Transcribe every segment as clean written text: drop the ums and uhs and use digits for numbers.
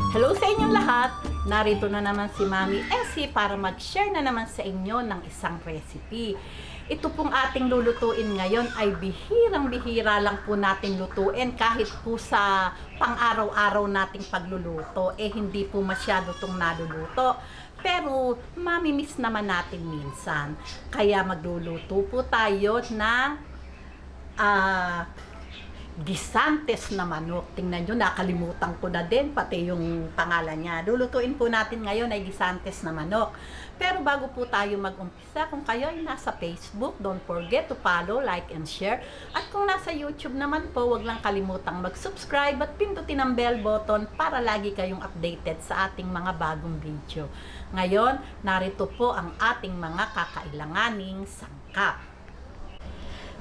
Hello sa inyong lahat! Narito na naman si Mami Essie para mag-share na naman sa inyo ng isang recipe. Ito pong ating lulutuin ngayon ay bihirang-bihira lang po natin lutuin kahit po sa pang-araw-araw nating pagluluto. Hindi po masyado itong naluluto. Pero mamimiss naman natin minsan. Kaya magluluto po tayo ng gisantes na manok. Tingnan nyo, nakalimutan ko na din, pati yung pangalan niya. Lulutuin po natin ngayon ay gisantes na manok. Pero bago po tayo mag-umpisa, kung kayo ay nasa Facebook, don't forget to follow, like, and share. At kung nasa YouTube naman po, wag lang kalimutang mag-subscribe at pindutin ang bell button para lagi kayong updated sa ating mga bagong video. Ngayon, narito po ang ating mga kakailanganing sangkap.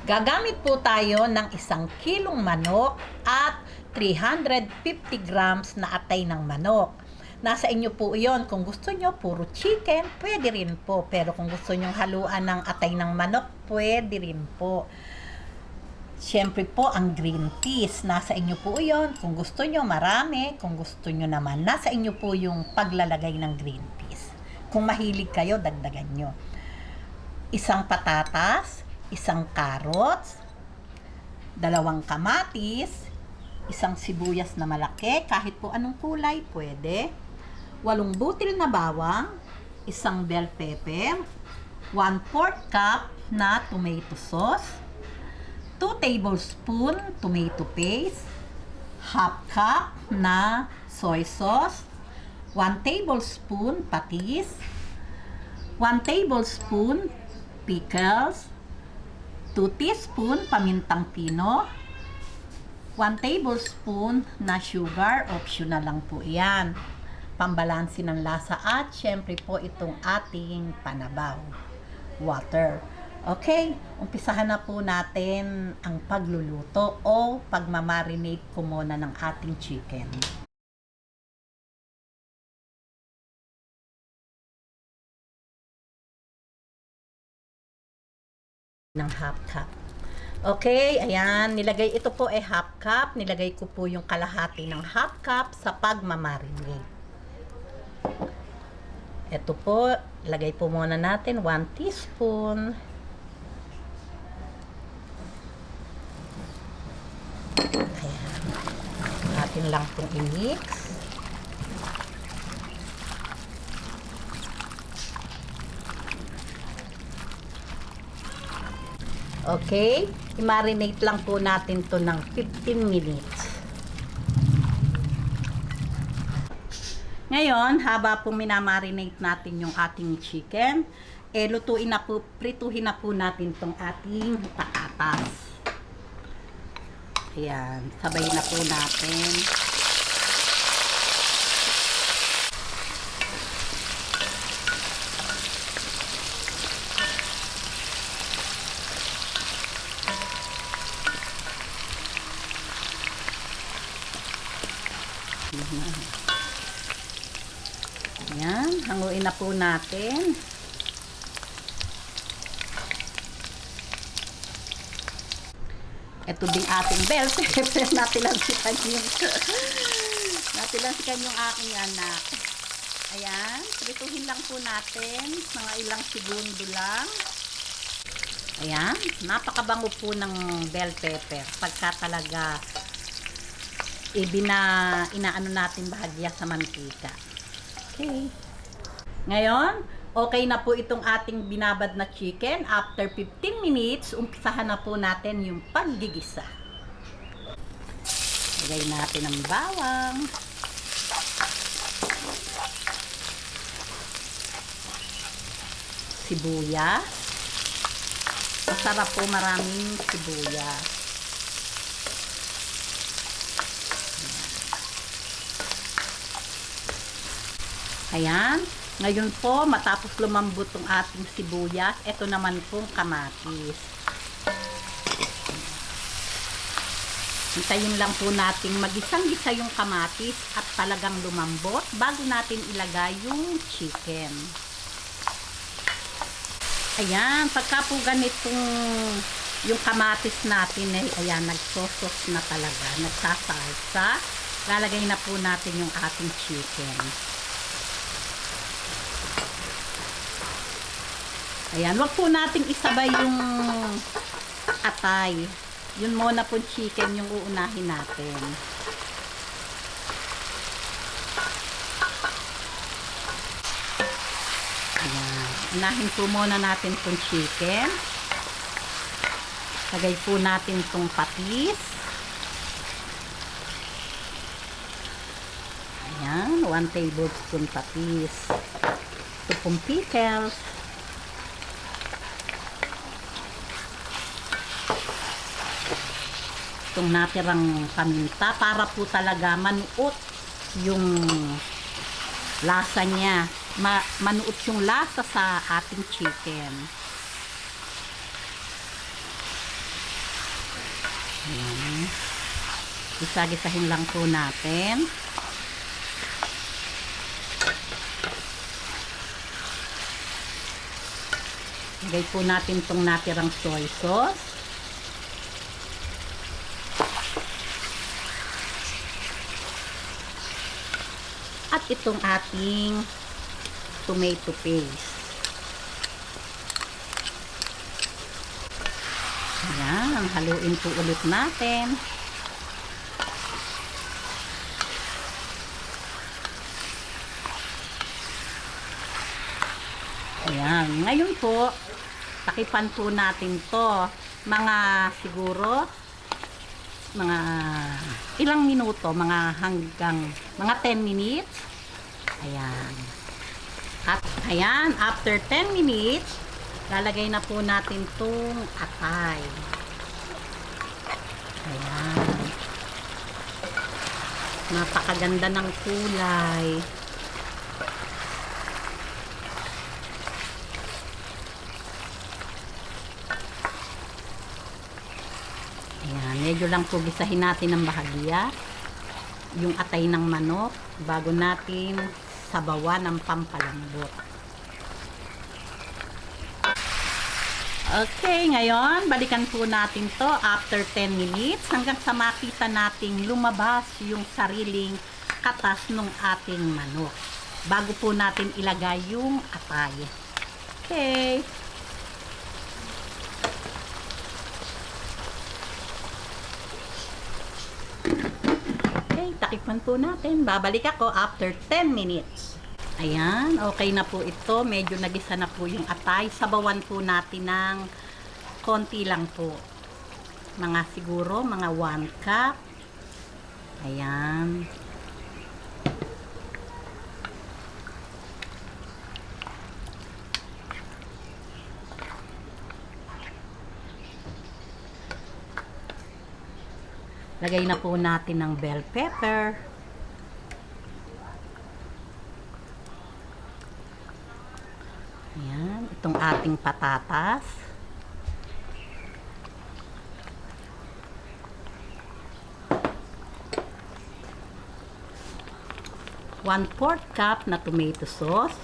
Gagamit po tayo ng 1 kilong manok at 350 grams na atay ng manok. Nasa inyo po iyon. Kung gusto nyo puro chicken, pwede rin po. Pero kung gusto nyo haluan ng atay ng manok, pwede rin po. Siyempre po, ang green peas. Nasa inyo po iyon. Kung gusto nyo marami, kung gusto nyo naman, nasa inyo po yung paglalagay ng green peas. Kung mahilig kayo, dagdagan nyo. 1 patatas, 1 carrots, 2 kamatis, 1 sibuyas na malaki, kahit po anong kulay, pwede. 8 butil na bawang, 1 bell pepper, 1/4 cup na tomato sauce, 2 tablespoon tomato paste, 1/2 cup na soy sauce, 1 tablespoon patis, 1 tablespoon pickles, 2 teaspoon pamintang pino, 1 tablespoon na sugar, optional lang po yan. Pambalansi ng lasa at syempre po itong ating panabaw, water. Okay, umpisahan na po natin ang pagluluto o pagmamarinate ko muna ng ating chicken. Ng 1/2 cup. Okay, ayan, ito po ay 1/2 cup. Nilagay ko po yung kalahati ng 1/2 cup sa pagmamarinate. Ito po, lagay po muna natin 1 teaspoon. Ayan. Atin lang pong i-mix. Okay, i-marinate lang po natin to ng 15 minutes. Ngayon, haba po minamarinate natin yung ating chicken, prituhin na po natin tong ating patatas. Ayan, sabay na po natin. Ayan, hanguin na po natin. Ito din ating bell pepper. Natilansikan yung aking anak. Ayan, prituhin lang po natin. Mga ilang segundo lang. Ayan, napakabango po ng bell pepper. Pagka talaga inaano natin bahagya sa mantika. Okay. Ngayon, okay na po itong ating binabad na chicken. After 15 minutes, umpisahan na po natin yung paggigisa. Lagay natin ang bawang. Sibuyas. Masarap po maraming sibuyas. Ayan. Ngayon po, matapos lumambot ang ating sibuyas, ito naman pong kamatis. Hintayin lang po natin magisang-gisa yung kamatis at talagang lumambot bago natin ilagay yung chicken. Ayan, pagka po ganitong yung kamatis natin ayan, nagsosos na talaga, nagsasalsa. lalagay na po natin yung ating chicken. Ayan, wag po nating isabay yung atay. Yun muna po chicken yung uunahin natin. Ayan, unahin po muna natin itong chicken. Lagay po natin itong patis. Ayan, 1 tablespoon patis. Ito pong pickles. Itong natirang paminta para po talaga manuot yung lasa niya. Manuot yung lasa sa ating chicken. Ayan. Gisa-gisahin lang po natin. Lagay po natin itong natirang soy sauce. At itong ating tomato paste. Ayan, haluin po ulit natin. Ayan, ngayon po, takipan po natin to mga siguro mga ilang minuto, mga 10 minutes. Ayan. At ayan, after 10 minutes, lalagay na po natin tong atay. Ayan. Napakaganda ng kulay. Ayan, medyo lang po gisahin natin ng bahagya yung atay ng manok bago natin sabawan ng pampalambot. Okay, ngayon balikan po natin to after 10 minutes hanggang sa makita nating lumabas yung sariling katas ng ating manok bago po natin ilagay yung atay. Okay. Takpan po natin. Babalik ako after 10 minutes. Ayan, okay na po ito. Medyo nagisa na po yung atay. Sabawan po natin ng konti lang po. Mga siguro, mga 1 cup. Ayan. Lagay na po natin ng bell pepper. Ayan, itong ating patatas. One-fourth cup na tomato sauce.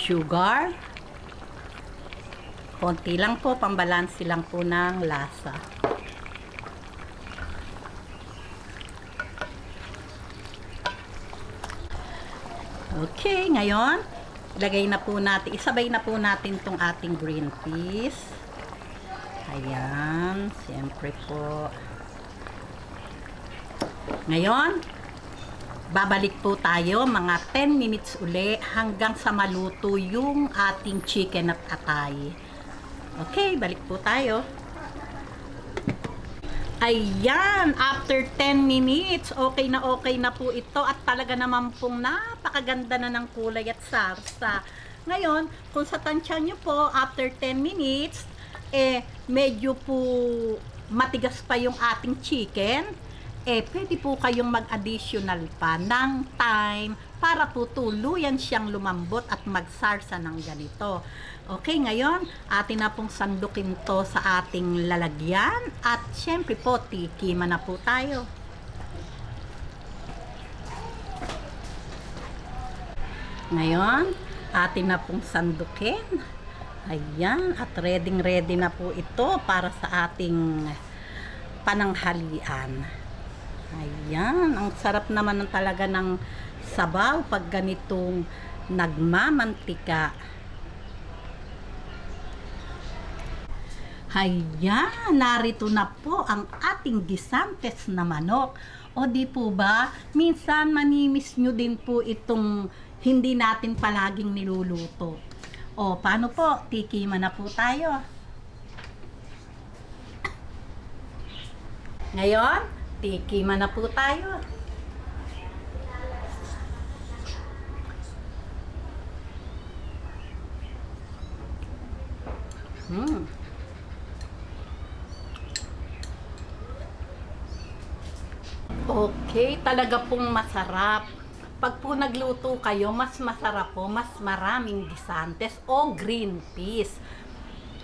Sugar. Konti lang po, pambalansi lang po ng lasa. Okay, ngayon, ilagay na po natin, isabay na po natin tong ating green peas. Ayan, siyempre po. Ngayon, babalik po tayo mga 10 minutes uli hanggang sa maluto yung ating chicken at atay. Okay, balik po tayo. Ayan, after 10 minutes, okay na po ito at talaga naman pong napakaganda na ng kulay at sarsa. Ngayon, kung sa tansya nyo po, after 10 minutes, medyo po matigas pa yung ating chicken, pwede po kayong mag-additional pa ng time para po tuluyan siyang lumambot at magsarsa ng ganito. Okay, ngayon, atin na pong sandukin to sa ating lalagyan at syempre po, tikiman na po tayo. Ngayon, atin na pong sandukin. Ayan, at ready na po ito para sa ating pananghalian. Ayan, ang sarap naman talaga ng sabaw pag ganitong nagmamantika. Ayan, narito na po ang ating gisantes na manok. O di po ba, minsan manimiss nyo din po itong hindi natin palaging niluluto. O, paano po? Tikiman na po tayo. Ngayon, tikiman na po tayo. Okay, talaga pong masarap. Pag po nagluto kayo, mas masarap po, mas maraming gisantes o green peas.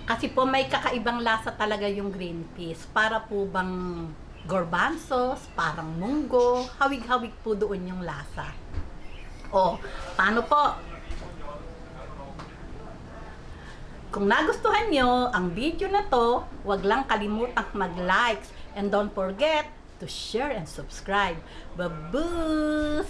Kasi po may kakaibang lasa talaga yung green peas. Para po bang garbanzos, parang munggo, hawig-hawig po doon yung lasa. O, paano po? Kung nagustuhan nyo ang video na to, wag lang kalimutang mag-likes and don't forget to share and subscribe. Babuus!